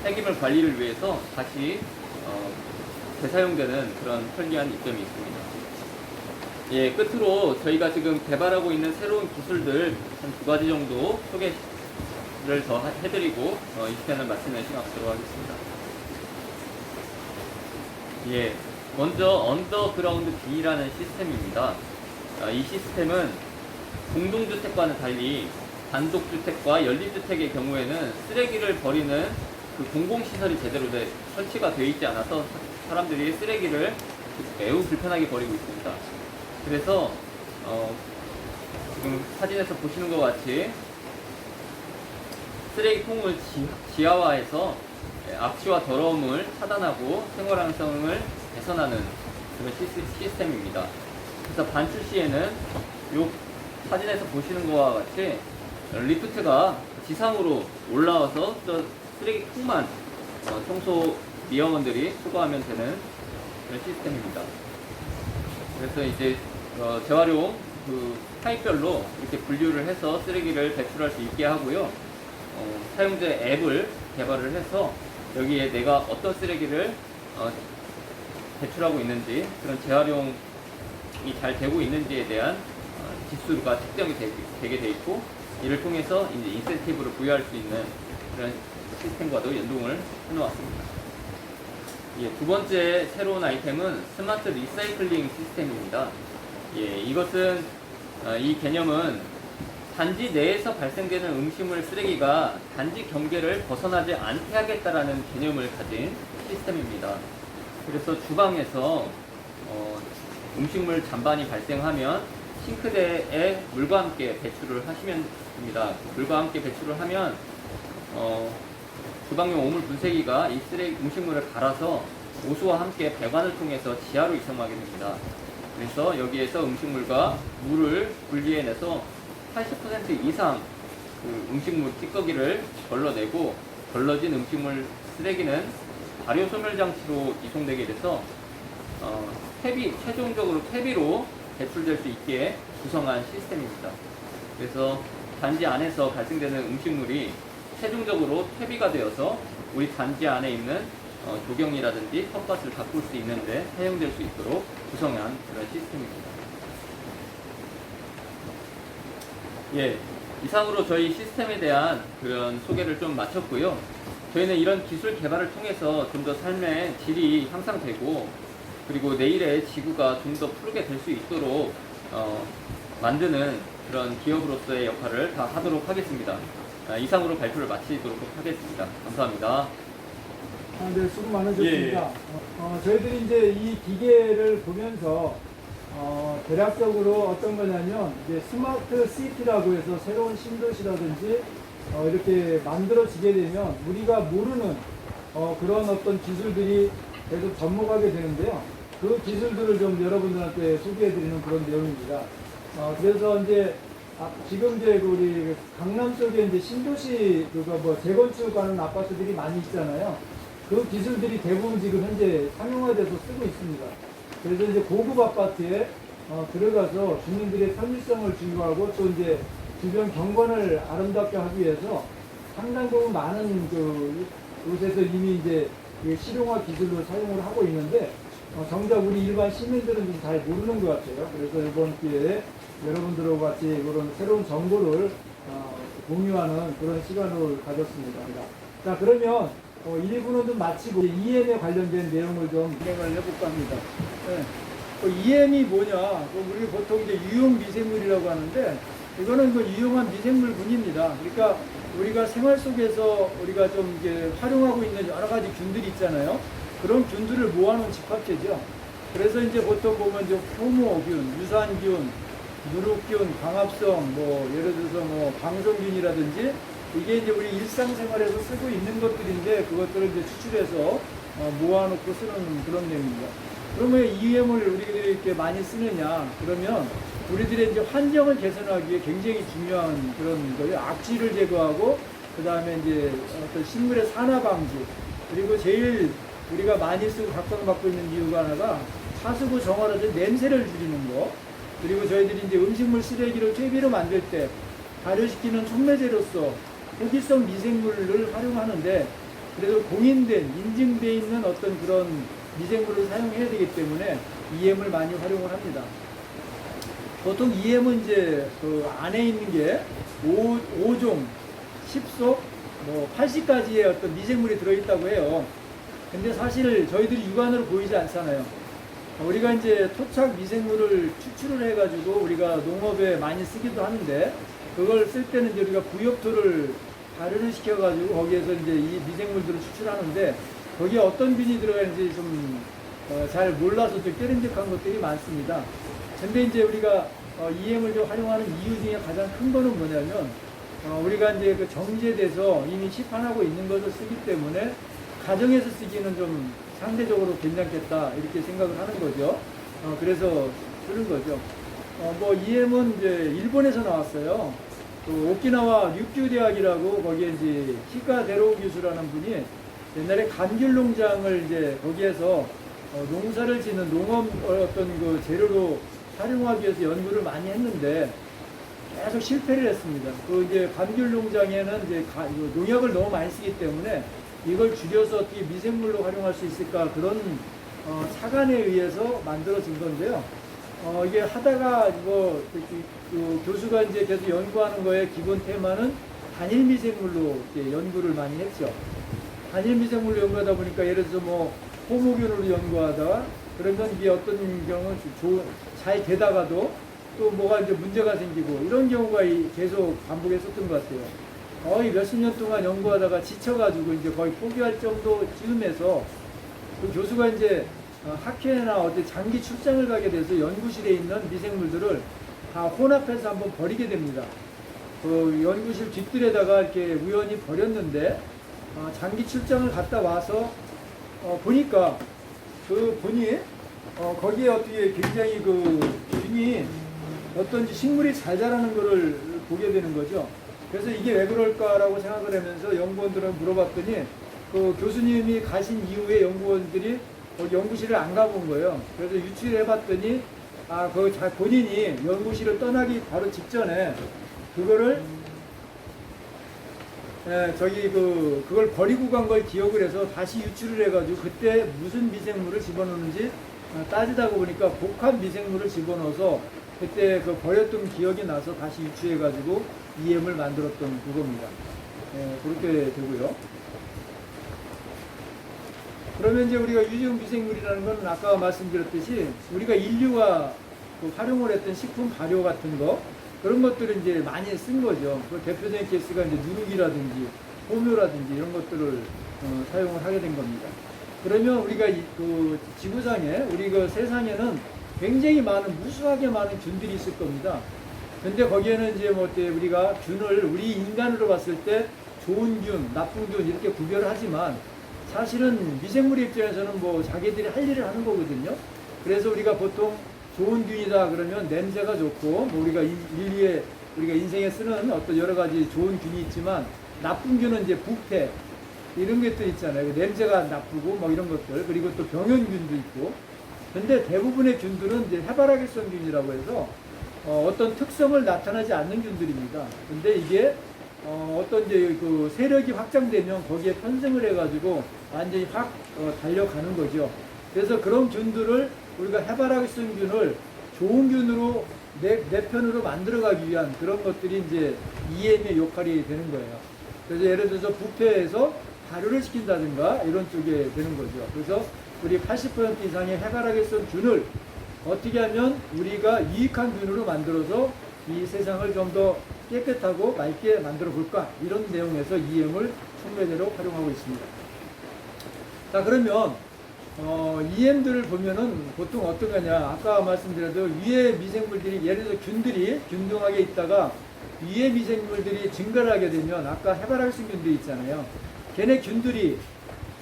폐기물 관리를 위해서 다시 재사용되는 그런 편리한 이점이 있습니다. 끝으로 저희가 지금 개발하고 있는 새로운 기술들 한 2가지 정도 소개를 더 해드리고 이 시간을 마치는 시간 갖도록 하겠습니다. 먼저 언더그라운드 B라는 시스템입니다. 이 시스템은 공동주택과는 달리 단독주택과 연립주택의 경우에는 쓰레기를 버리는 그 공공시설이 제대로 설치가 되어 있지 않아서 사람들이 쓰레기를 매우 불편하게 버리고 있습니다. 그래서 지금 사진에서 보시는 것 같이 쓰레기통을 지하화해서 악취와 더러움을 차단하고 생활환경을 개선하는 그런 시스템입니다. 그래서 반출 시에는 이 사진에서 보시는 것과 같이 리프트가 지상으로 올라와서 저 쓰레기통만 청소 미화원들이 수거하면 되는 그런 시스템입니다. 그래서 이제 재활용 그 타입별로 이렇게 분류를 해서 쓰레기를 배출할 수 있게 하고요. 사용자 앱을 개발을 해서 여기에 내가 어떤 쓰레기를 배출하고 있는지 그런 재활용이 잘 되고 있는지에 대한 지수가 측정이 되게 돼 있고 이를 통해서 이제 인센티브를 부여할 수 있는 그런 시스템과도 연동을 해놓았습니다. 두 번째 새로운 아이템은 스마트 리사이클링 시스템입니다. 이것은 이 개념은 단지 내에서 발생되는 음식물 쓰레기가 단지 경계를 벗어나지 않게 하겠다라는 개념을 가진 시스템입니다. 그래서 주방에서 음식물 잔반이 발생하면 싱크대에 물과 함께 배출을 하시면 됩니다. 물과 함께 배출을 하면 주방용 오물 분쇄기가 이 쓰레기 음식물을 갈아서 오수와 함께 배관을 통해서 지하로 이송하게 됩니다. 그래서 여기에서 음식물과 물을 분리해내서 80% 이상 그 음식물 찌꺼기를 걸러내고 걸러진 음식물 쓰레기는 발효 소멸 장치로 이송되게 돼서 최종적으로 퇴비로 배출될 수 있게 구성한 시스템입니다. 그래서 단지 안에서 발생되는 음식물이 최종적으로 퇴비가 되어서 우리 단지 안에 있는 조경이라든지 텃밭을 가꿀 수 있는데 사용될 수 있도록 구성한 그런 시스템입니다. 예, 이상으로 저희 시스템에 대한 그런 소개를 좀 마쳤고요. 저희는 이런 기술 개발을 통해서 좀 더 삶의 질이 향상되고 그리고 내일의 지구가 좀 더 푸르게 될 수 있도록 만드는 그런 기업으로서의 역할을 다 하도록 하겠습니다. 이상으로 발표를 마치도록 하겠습니다. 감사합니다. 네, 수고 많으셨습니다. 저희들이 이제 이 기계를 보면서 대략적으로 어떤 거냐면 이제 스마트 시티라고 해서 새로운 신도시라든지 이렇게 만들어지게 되면 우리가 모르는 그런 어떤 기술들이 계속 접목하게 되는데요. 그 기술들을 좀 여러분들한테 소개해드리는 그런 내용입니다. 그래서 이제 지금 이제 우리 강남 쪽에 이제 신도시 그거 뭐 재건축하는 아파트들이 많이 있잖아요. 그 기술들이 대부분 지금 현재 상용화돼서 쓰고 있습니다. 그래서 이제 고급 아파트에 들어가서 주민들의 편의성을 중요하고 또 이제 주변 경관을 아름답게 하기 위해서 상당 부분 많은 그 곳에서 이미 이제 실용화 기술로 사용을 하고 있는데 정작 우리 일반 시민들은 좀 잘 모르는 것 같아요. 그래서 이번 기회에 여러분들하고 같이 그런 새로운 정보를 공유하는 그런 시간을 가졌습니다. 자, 그러면 1부는 좀 마치고 EM에 관련된 내용을 좀 진행을 해볼까 합니다. 네. EM이 뭐냐? 우리 보통 이제 유용 미생물이라고 하는데 이거는 그 유용한 미생물군입니다. 그러니까 우리가 생활 속에서 우리가 좀 이제 활용하고 있는 여러 가지 균들이 있잖아요. 그런 균들을 모아놓은 집합체죠. 그래서 이제 보통 보면 이제 효모균, 유산균, 누룩균, 광합성, 뭐 예를 들어서 뭐 방성균이라든지 이게 이제 우리 일상생활에서 쓰고 있는 것들인데 그것들을 이제 추출해서 모아놓고 쓰는 그런 내용입니다. 그러면 EM을 우리들이 이렇게 많이 쓰느냐? 그러면 우리들의 이제 환경을 개선하기 위해 굉장히 중요한 그런 거예요. 악취를 제거하고 그 다음에 이제 어떤 식물의 산화 방지 그리고 제일 우리가 많이 쓰고 각광받고 있는 이유가 하나가 하수구 정화라든지 냄새를 줄이는 거 그리고 저희들이 이제 음식물 쓰레기를 퇴비로 만들 때 발효시키는 촉매제로서 호기성 미생물을 활용하는데 그래도 공인된 인증되어 있는 어떤 그런 미생물을 사용해야 되기 때문에 EM을 많이 활용을 합니다. 보통 EM은 이제 그 안에 있는 게 5종, 10속, 뭐 80가지의 어떤 미생물이 들어있다고 해요. 근데 사실 저희들이 육안으로 보이지 않잖아요. 우리가 이제 토착 미생물을 추출을 해가지고 우리가 농업에 많이 쓰기도 하는데 그걸 쓸 때는 이제 우리가 부엽토를 발효를 시켜가지고 거기에서 이제 이 미생물들을 추출하는데 거기에 어떤 균이 들어가는지 좀 잘 몰라서 좀 깨름직한 것들이 많습니다. 근데 이제 우리가 EM을 좀 활용하는 이유 중에 가장 큰 거는 뭐냐면 우리가 이제 그 정제돼서 이미 시판하고 있는 것을 쓰기 때문에 가정에서 쓰기는 좀 상대적으로 괜찮겠다 이렇게 생각을 하는 거죠. 그래서 쓰는 거죠. 뭐 EM은 이제 일본에서 나왔어요. 그 오키나와 류큐 대학이라고 거기에 이제 히카데로 교수라는 분이 옛날에 감귤 농장을 이제 거기에서 농사를 짓는 농업 어떤 그 재료로 활용하기 위해서 연구를 많이 했는데 계속 실패를 했습니다. 그 이제 감귤 농장에는 이제 농약을 너무 많이 쓰기 때문에 이걸 줄여서 어떻게 미생물로 활용할 수 있을까 그런 사관에 의해서 만들어진 건데요. 이게 하다가 그 교수가 이제 계속 연구하는 거에 기본 테마는 단일 미생물로 이렇게 연구를 많이 했죠. 단일 미생물로 연구하다 보니까 예를 들어서 뭐 호모균으로 연구하다가 그러면 이게 어떤 경우는 잘 되다가도 또 뭐가 이제 문제가 생기고 이런 경우가 계속 반복했었던 것 같아요. 거의 몇십 년 동안 연구하다가 지쳐가지고 이제 거의 포기할 정도 즈음에서 그 교수가 이제 학회나 어디 장기 출장을 가게 돼서 연구실에 있는 미생물들을 다 혼합해서 한번 버리게 됩니다. 그 연구실 뒷뜰에다가 이렇게 우연히 버렸는데 장기 출장을 갔다 와서 보니까 그 분이 거기에 어떻게 굉장히 그 균이 어떤지 식물이 잘 자라는 것을 보게 되는 거죠. 그래서 이게 왜 그럴까라고 생각을 하면서 연구원들은 물어봤더니 그 교수님이 가신 이후에 연구원들이 연구실을 안 가본 거예요. 그래서 유추를 해봤더니 본인이 연구실을 떠나기 바로 직전에 그거를 그걸 버리고 간 걸 기억을 해서 다시 유출을 해가지고 그때 무슨 미생물을 집어넣는지 따지다 보니까 복합 미생물을 집어넣어서 그때 그 버렸던 기억이 나서 다시 유추해가지고 EM을 만들었던 그겁니다. 그렇게 되고요. 그러면 이제 우리가 유기용 미생물이라는 건 아까 말씀드렸듯이 우리가 인류가 그 활용을 했던 식품 발효 같은 거 그런 것들을 이제 많이 쓴 거죠. 그 대표적인 케이스가 이제 누룩이라든지 포묘라든지 이런 것들을 사용을 하게 된 겁니다. 그러면 우리가 그 지구상에 우리 그 세상에는 굉장히 많은 무수하게 많은 균들이 있을 겁니다. 근데 거기에는 이제 뭐 우리가 균을 우리 인간으로 봤을 때 좋은 균, 나쁜 균 이렇게 구별을 하지만 사실은 미생물의 입장에서는 뭐 자기들이 할 일을 하는 거거든요. 그래서 우리가 보통 좋은 균이다 그러면 냄새가 좋고 뭐 우리가 우리가 인생에 쓰는 어떤 여러 가지 좋은 균이 있지만 나쁜 균은 이제 부패 이런 것들 있잖아요. 냄새가 나쁘고 뭐 이런 것들 그리고 또 병현균도 있고. 근데 대부분의 균들은 이제 해바라기성 균이라고 해서 어떤 특성을 나타나지 않는 균들입니다. 근데 이게 어떤 이제 그 세력이 확장되면 거기에 편승을 해가지고 완전히 확 달려가는 거죠. 그래서 그런 균들을 우리가 해바라기성 균을 좋은 균으로 내 편으로 만들어가기 위한 그런 것들이 이제 EM의 역할이 되는 거예요. 그래서 예를 들어서 부패에서 발효를 시킨다든가 이런 쪽에 되는 거죠. 그래서 우리 80% 이상의 해바라기성 균을 어떻게 하면 우리가 유익한 균으로 만들어서 이 세상을 좀 더 깨끗하고 맑게 만들어 볼까 이런 내용에서 EM을 촉매제로 활용하고 있습니다. 자 그러면 EM들을 보면은 보통 어떤 거냐 아까 말씀드려도 위에 미생물들이 예를 들어 균들이 균등하게 있다가 위에 미생물들이 증가를 하게 되면 아까 해바라기성 균들이 있잖아요. 걔네 균들이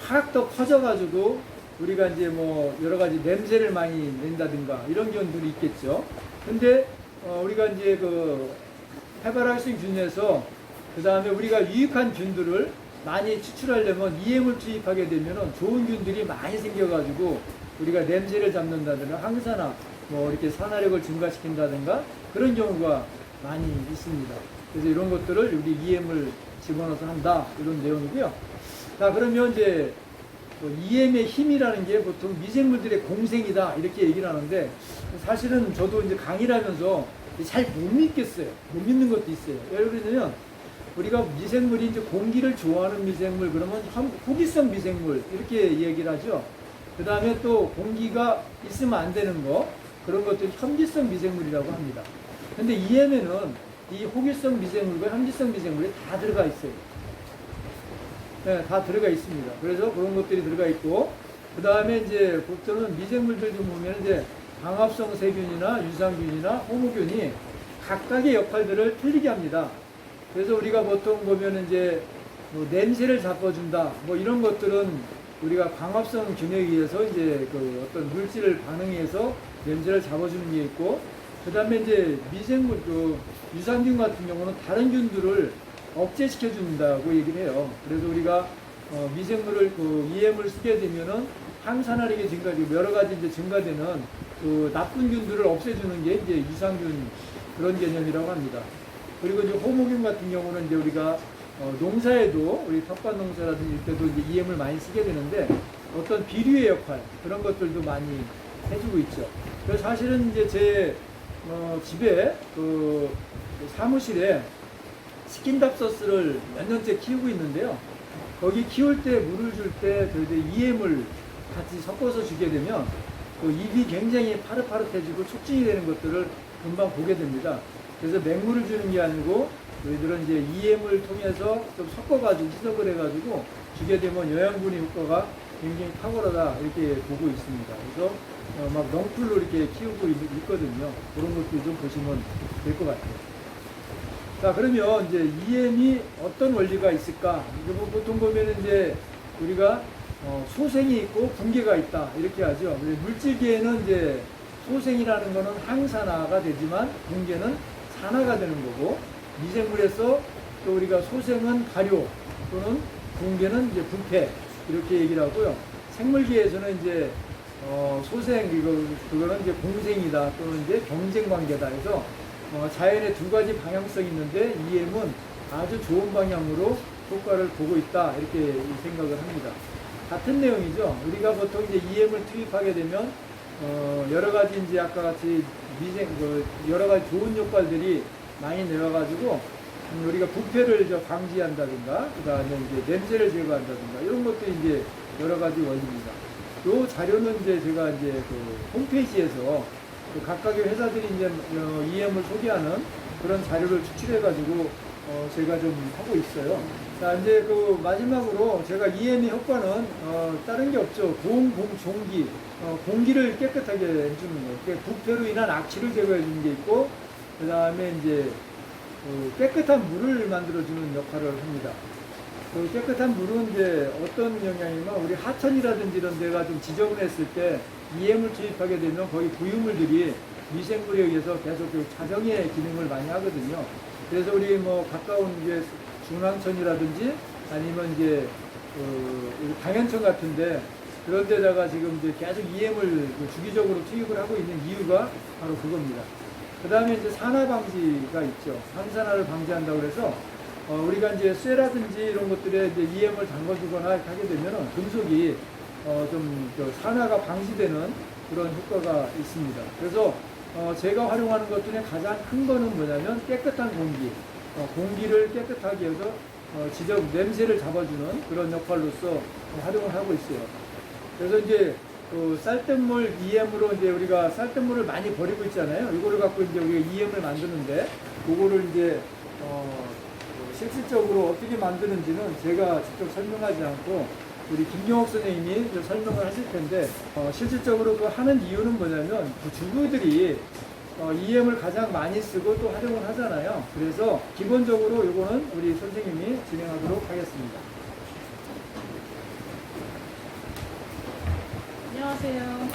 확 더 커져가지고 우리가 이제 뭐 여러 가지 냄새를 많이 낸다든가 이런 경우들이 있겠죠. 근데 우리가 이제 그 해바라기성 균에서 그 다음에 우리가 유익한 균들을 많이 추출하려면 EM을 투입하게 되면은 좋은 균들이 많이 생겨가지고 우리가 냄새를 잡는다든가 항산화 뭐 이렇게 산화력을 증가시킨다든가 그런 경우가 많이 있습니다. 그래서 이런 것들을 우리 EM을 집어넣어서 한다 이런 내용이고요. 자 그러면 이제 EM의 힘이라는 게 보통 미생물들의 공생이다 이렇게 얘기를 하는데 사실은 저도 이제 강의를 하면서 잘 못 믿겠어요. 못 믿는 것도 있어요. 예를 들면 우리가 미생물이 이제 공기를 좋아하는 미생물 그러면 호기성 미생물 이렇게 얘기를 하죠. 그 다음에 또 공기가 있으면 안 되는 거 그런 것들이 현기성 미생물이라고 합니다. 근데 EM에는 이 호기성 미생물과 현기성 미생물이 다 들어가 있어요. 네, 다 들어가 있습니다. 그래서 그런 것들이 들어가 있고, 그 다음에 이제 보통은 미생물들 좀 보면 이제 광합성 세균이나 유산균이나 호모균이 각각의 역할들을 틀리게 합니다. 그래서 우리가 보통 보면 이제 뭐 냄새를 잡아준다, 뭐 이런 것들은 우리가 광합성 균에 의해서 이제 그 어떤 물질을 반응해서 냄새를 잡아주는 게 있고, 그 다음에 이제 미생물, 그 유산균 같은 경우는 다른 균들을 억제시켜준다고 얘기를 해요. 그래서 우리가 미생물을 그 EM을 쓰게 되면은 항산화력이 증가되고 여러 가지 이제 증가되는 그 나쁜 균들을 없애주는 게 이제 유산균 그런 개념이라고 합니다. 그리고 이제 호모균 같은 경우는 이제 우리가 농사에도 우리 텃밭 농사라든지 이럴 때도 이제 EM을 많이 쓰게 되는데 어떤 비료의 역할 그런 것들도 많이 해주고 있죠. 그래서 사실은 이제 제 집에 그 사무실에 스킨답서스를 몇 년째 키우고 있는데요. 거기 키울 때 물을 줄 때 EM을 같이 섞어서 주게 되면 그 잎이 굉장히 파릇파릇해지고 촉진이 되는 것들을 금방 보게 됩니다. 그래서 맹물을 주는 게 아니고 저희들은 이제 EM을 통해서 좀 섞어가지고 희석을 해가지고 주게 되면 영양분의 효과가 굉장히 탁월하다 이렇게 보고 있습니다. 그래서 막 넝풀로 이렇게 키우고 있거든요. 그런 것도 좀 보시면 될 것 같아요. 자, 그러면 이제 EM이 어떤 원리가 있을까? 이게 뭐 보통 보면은 이제 우리가 소생이 있고 붕괴가 있다 이렇게 하죠. 물질계에는 이제 소생이라는 거는 항산화가 되지만 붕괴는 산화가 되는 거고, 미생물에서 또 우리가 소생은 발효 또는 붕괴는 이제 부패 이렇게 얘기를 하고요. 생물계에서는 이제 소생 그거는 이제 공생이다 또는 이제 경쟁 관계다 해서 자연의 두 가지 방향성이 있는데 EM은 아주 좋은 방향으로 효과를 보고 있다 이렇게 생각을 합니다. 같은 내용이죠. 우리가 보통 이제 EM을 투입하게 되면 여러 가지 이제 아까 같이 여러 가지 좋은 효과들이 많이 내려가지고 우리가 부패를 방지한다든가 그다음에 이제 냄새를 제거한다든가 이런 것도 이제 여러 가지 원리입니다. 이 자료는 이제 제가 이제 그 홈페이지에서 그 각각의 회사들이 이제 EM을 소개하는 그런 자료를 추출해가지고 제가 좀 하고 있어요. 자, 이제 그 마지막으로 제가 EM의 효과는 다른 게 없죠. 종기, 공기를 깨끗하게 해주는 거. 부패로 인한 악취를 제거해 주는 게 있고, 그 다음에 이제 깨끗한 물을 만들어주는 역할을 합니다. 그 깨끗한 물은 이제 어떤 영향이면 우리 하천이라든지 이런 데가 좀 지저분했을 때 EM을 투입하게 되면 거기 부유물들이 미생물에 의해서 계속 그 자정의 기능을 많이 하거든요. 그래서 우리 뭐 가까운 이제 중앙천이라든지 아니면 이제 당연천 같은데 그런 데다가 지금 이제 계속 EM을 주기적으로 투입을 하고 있는 이유가 바로 그겁니다. 그 다음에 이제 산화 방지가 있죠. 항산화를 방지한다고 그래서 우리가 이제 쇠라든지 이런 것들에 이제 EM을 담궈주거나 하게 되면은 금속이 좀 산화가 방지되는 그런 효과가 있습니다. 그래서 제가 활용하는 것 중에 가장 큰 거는 뭐냐면 깨끗한 공기, 공기를 깨끗하게 해서 냄새를 잡아주는 그런 역할로서 활용을 하고 있어요. 그래서 이제 쌀뜨물 EM으로 이제 우리가 쌀뜨물을 많이 버리고 있잖아요. 이거를 갖고 이제 우리가 EM을 만드는데 그거를 이제 실질적으로 어떻게 만드는지는 제가 직접 설명하지 않고 우리 김경옥 선생님이 설명을 하실 텐데 실질적으로 그 하는 이유는 뭐냐면 그 주부들이 EM을 가장 많이 쓰고 또 활용을 하잖아요. 그래서 기본적으로 이거는 우리 선생님이 진행하도록 하겠습니다. 안녕하세요.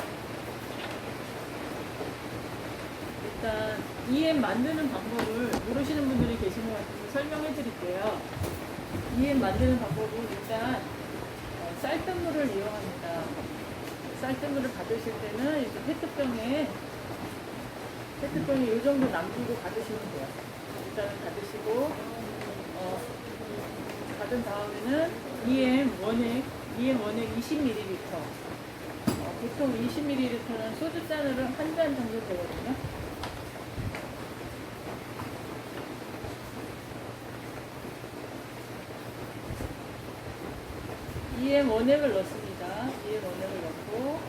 일단 EM 만드는 방법을 모르시는 분들이 계신 것 같아서 설명해 드릴게요. EM 만드는 방법은 일단 쌀뜨물을 이용합니다. 쌀뜨물을 받으실 때는 이제 페트병에 이 정도 남기고 받으시면 돼요. 일단은 받으시고 받은 다음에는 EM 원액 20ml 보통 20ml는 소주잔으로 한 잔 정도 되거든요. EM 원액을 넣습니다. EM 원액을 넣고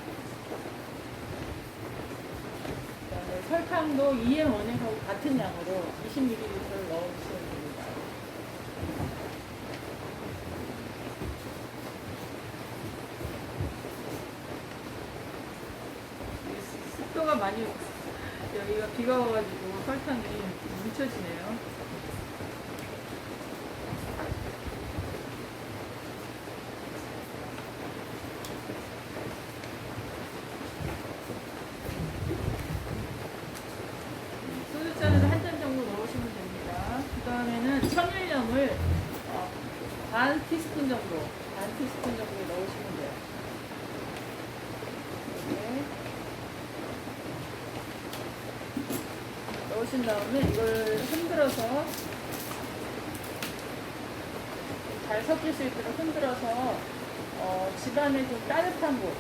그다음에 설탕도 EM 원액하고 같은 양으로 20ml를 넣으시면 됩니다. 습도가 많이 여기가 비가 와가지고 설탕이 뭉쳐지네요. 소주잔으로 한 잔 정도 넣으시면 됩니다. 그 다음에는 천일염을 반 티스푼 정도 넣으시면 돼요. 이렇게 넣으신 다음에 이걸 흔들어서 잘 섞일 수 있도록 흔들어서 집안에 좀 따뜻한 곳,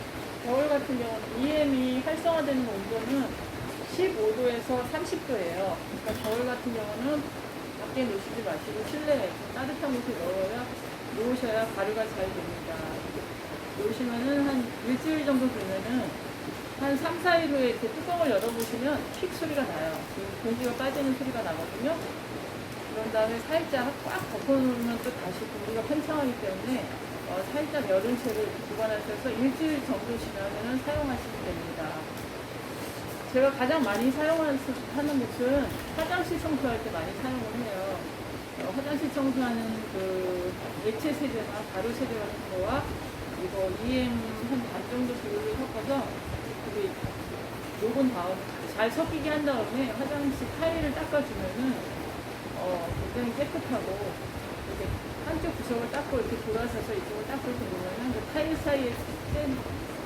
겨울 같은 경우는 EM이 활성화되는 온도는 15도에서 30도예요. 그러니까 겨울 같은 경우는 밖에 놓으시지 마시고 실내에 따뜻한 곳에 놓으셔야 발효가 잘 됩니다. 놓으시면은 한 일주일 정도 되면은 한 3, 4일 후에 이렇게 뚜껑을 열어보시면 픽 소리가 나요. 공기가 빠지는 소리가 나거든요. 그런 다음에 살짝 꽉 덮어놓으면 또 다시 공기가 팽창하기 때문에 살짝 열은 채로 보관하셔서 일주일 정도 지나면 사용하시면 됩니다. 제가 가장 많이 사용하는 곳은 화장실 청소할 때 많이 사용을 해요. 화장실 청소하는 그 액체 세제나 가루 세제 같은 거와 이거 EM 한 반 정도 비율로 섞어서 그게 녹은 다음에 잘 섞이게 한 다음에 화장실 타일을 닦아주면은 굉장히 깨끗하고 이렇게 한쪽 구석을 닦고 이렇게 돌아서서 이쪽을 닦고 이렇게 놓으면은 그 타일 사이에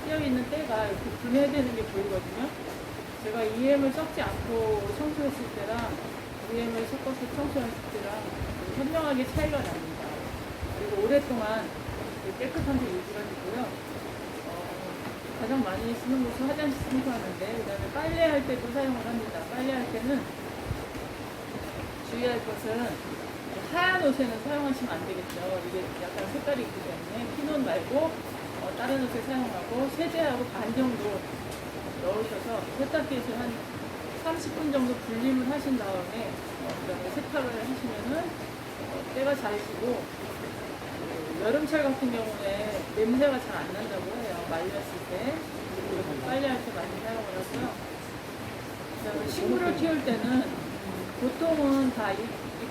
끼어 있는 때가 이렇게 분해되는 게 보이거든요. 제가 EM을 섞지 않고 청소했을 때랑 EM을 섞어서 청소했을 때랑 현명하게 차이가 납니다. 그리고 오랫동안 깨끗한 데 유지가 되고요. 가장 많이 쓰는 곳은 화장실 청소하는데, 그 다음에 빨래할 때도 사용을 합니다. 빨래할 때는 주의할 것은 하얀 옷에는 사용하시면 안 되겠죠. 이게 약간 색깔이 있기 때문에 흰옷 말고 다른 옷을 사용하고 세제하고 반 정도 넣으셔서 세탁기에서 한 30분 정도 불림을 하신 다음에 그다음에 세탁을 하시면은 때가 잘 지고 여름철 같은 경우에 냄새가 잘 안 난다고 해요. 말렸을 때. 그리고 빨래할 때 많이 사용을 하고요. 그다음에 식물을 키울 때는 보통은 다 이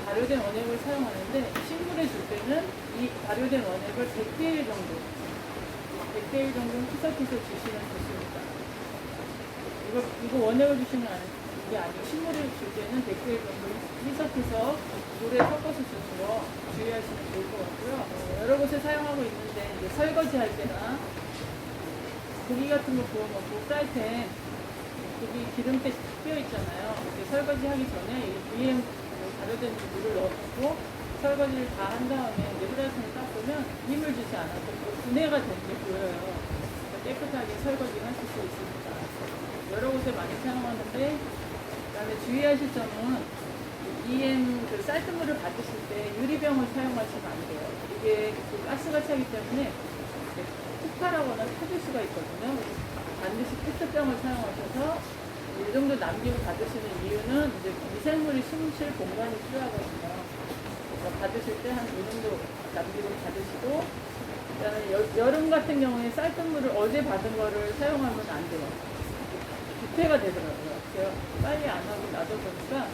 발효된 원액을 사용하는데 식물에 줄 때는 이 발효된 원액을 100대 1 정도 100대 1 정도 희석해서 주시면 좋습니다. 이거 원액을 주시면 이게 아니고 식물을 줄 때는 100대 1 정도 희석해서 물에 섞어서 주는 거 주의하시면 좋을 것 같고요. 여러 곳에 사용하고 있는데 이제 설거지 할 때나 고기 같은 거 구워 먹고 프라이팬 고기 기름때 끼어 있잖아요. 설거지 하기 전에 EM 발효된 물을 넣고 설거지를 다 한 다음에 이제 프라이팬을 닦으면 힘을 주지 않아도 분해가 되는 게 보여요. 깨끗하게 설거지를 하실 수 있습니다. 여러 곳에 많이 사용하는데, 그다음에 주의하실 점은 EM 그 쌀뜨물을 받으실 때 유리병을 사용하시면 안 돼요. 이게 그 가스가 차기 때문에 폭발하거나 터질 수가 있거든요. 반드시 페트병을 사용하셔서 이 정도 남기고 받으시는 이유는 이제 미생물이 숨쉴 공간이 필요하거든요. 그래서 받으실 때 한 이 정도 남기고 받으시고, 그다음에 여름 같은 경우에 쌀뜨물을 어제 받은 거를 사용하면 안 돼요. 부패가 되더라고요. 제가 빨리 안 하고 놔둬보니까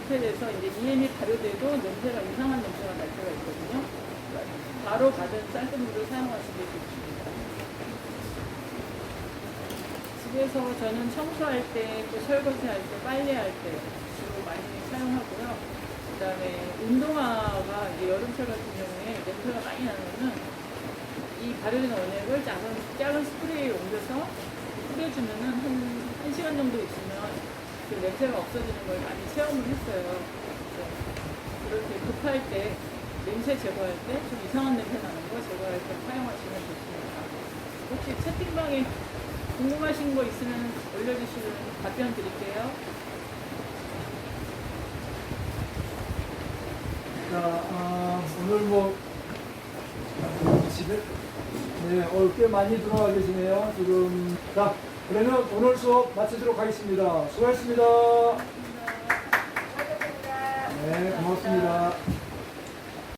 부패돼서 이제 EM이 발효돼도 냄새가 이상한 냄새가 날 때가 있거든요. 그러니까 바로 받은 쌀뜨물을 사용하시는 게 좋습니다. 집에서 저는 청소할 때, 또 설거지할 때, 빨래할 때 주로 많이 사용하고요. 그 다음에 운동화가 이제 여름철 같은 경우에 냄새가 많이 나면은 이 발효된 원액을 작은 스프레이에 옮겨서 뿌려주면은 한 시간 정도 있으면 그 냄새가 없어지는 걸 많이 체험을 했어요. 그렇게 급할 때, 냄새 제거할 때, 좀 이상한 냄새 나는 거 제거할 때 사용하시면 좋습니다. 혹시 채팅방에 궁금하신 거 있으면 올려주시면 답변 드릴게요. 자, 오늘 뭐 집에 꽤 많이 들어와 계시네요. 지금 자, 그러면 오늘 수업 마치도록 하겠습니다. 수고하셨습니다. 네, 고맙습니다.